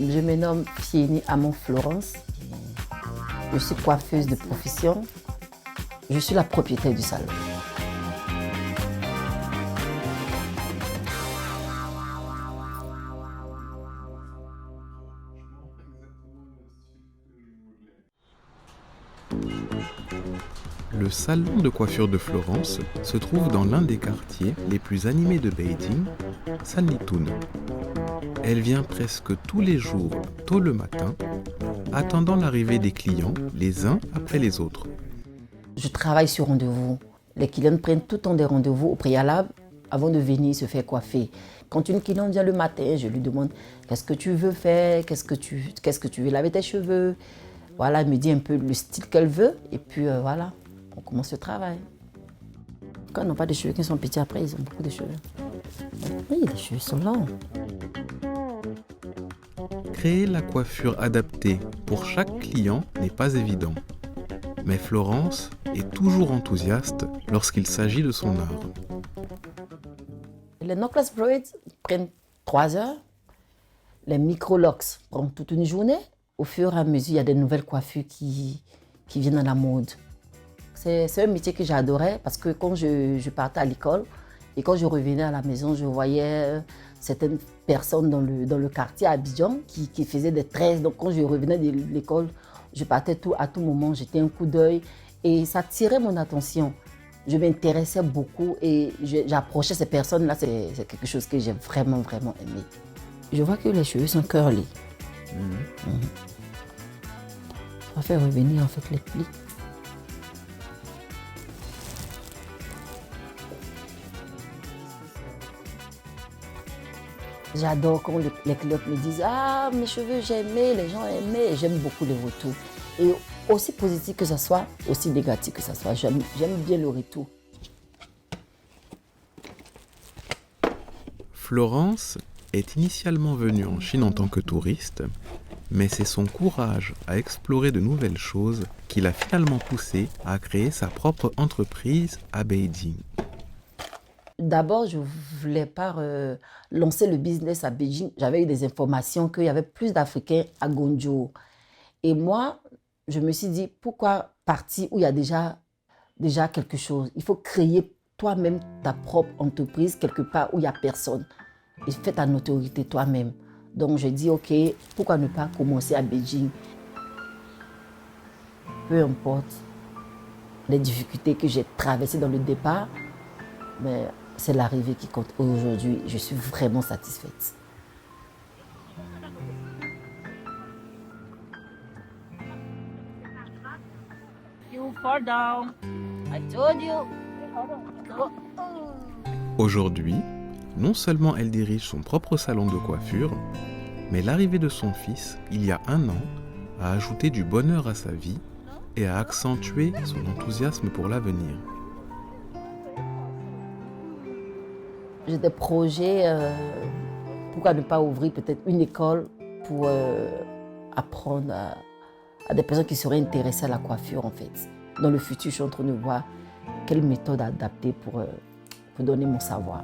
Je me nomme Fieni Amon Florence. Je suis coiffeuse de profession. Je suis la propriétaire du salon. Le salon de coiffure de Florence se trouve dans l'un des quartiers les plus animés de Beijing, Sanlitun. Elle vient presque tous les jours, tôt le matin, attendant l'arrivée des clients les uns après les autres. Je travaille sur rendez-vous. Les clients prennent tout le temps des rendez-vous au préalable avant de venir se faire coiffer. Quand une cliente vient le matin, je lui demande qu'est-ce que tu veux faire, qu'est-ce que tu veux laver tes cheveux. Voilà, elle me dit un peu le style qu'elle veut et puis voilà, on commence le travail. Quand ils n'ont pas de cheveux qui sont petits après, ils ont beaucoup de cheveux. Oui, les cheveux sont longs. Créer la coiffure adaptée pour chaque client n'est pas évident. Mais Florence est toujours enthousiaste lorsqu'il s'agit de son art. Les knockless braids prennent 3 heures. Les micro-locks prennent toute une journée. Au fur et à mesure, il y a des nouvelles coiffures qui viennent à la mode. C'est un métier que j'adorais parce que quand je partais à l'école et quand je revenais à la maison, je voyais certaines personnes dans le quartier à Abidjan qui faisaient des tresses. Donc quand je revenais de l'école, je partais à tout moment, jetais un coup d'œil et ça attirait mon attention. Je m'intéressais beaucoup et j'approchais ces personnes-là. C'est quelque chose que j'ai vraiment, vraiment aimé. Je vois que les cheveux sont curly. On va faire revenir en fait les plis. J'adore quand les clients me disent « Ah, mes cheveux, j'ai aimé, les gens aimaient ». Et j'aime beaucoup les retours. Et aussi positif que ça soit, aussi négatif que ça soit, j'aime bien le retour. Florence est initialement venue en Chine en tant que touriste, mais c'est son courage à explorer de nouvelles choses qui l'a finalement poussée à créer sa propre entreprise à Beijing. D'abord, je ne voulais pas lancer le business à Beijing. J'avais eu des informations qu'il y avait plus d'Africains à Guangzhou. Et moi, je me suis dit, pourquoi partir où il y a déjà quelque chose? Il faut créer toi-même ta propre entreprise quelque part où il n'y a personne. Et fais ta notoriété toi-même. Donc, j'ai dit, OK, pourquoi ne pas commencer à Beijing? Peu importe les difficultés que j'ai traversées dans le départ, mais c'est l'arrivée qui compte. Aujourd'hui, je suis vraiment satisfaite. You fall down. I told you. Aujourd'hui, non seulement elle dirige son propre salon de coiffure, mais l'arrivée de son fils, il y a 1 an, a ajouté du bonheur à sa vie et a accentué son enthousiasme pour l'avenir. J'ai des projets, pourquoi ne pas ouvrir peut-être une école pour apprendre à des personnes qui seraient intéressées à la coiffure en fait. Dans le futur, je suis en train de voir quelle méthode adapter pour donner mon savoir.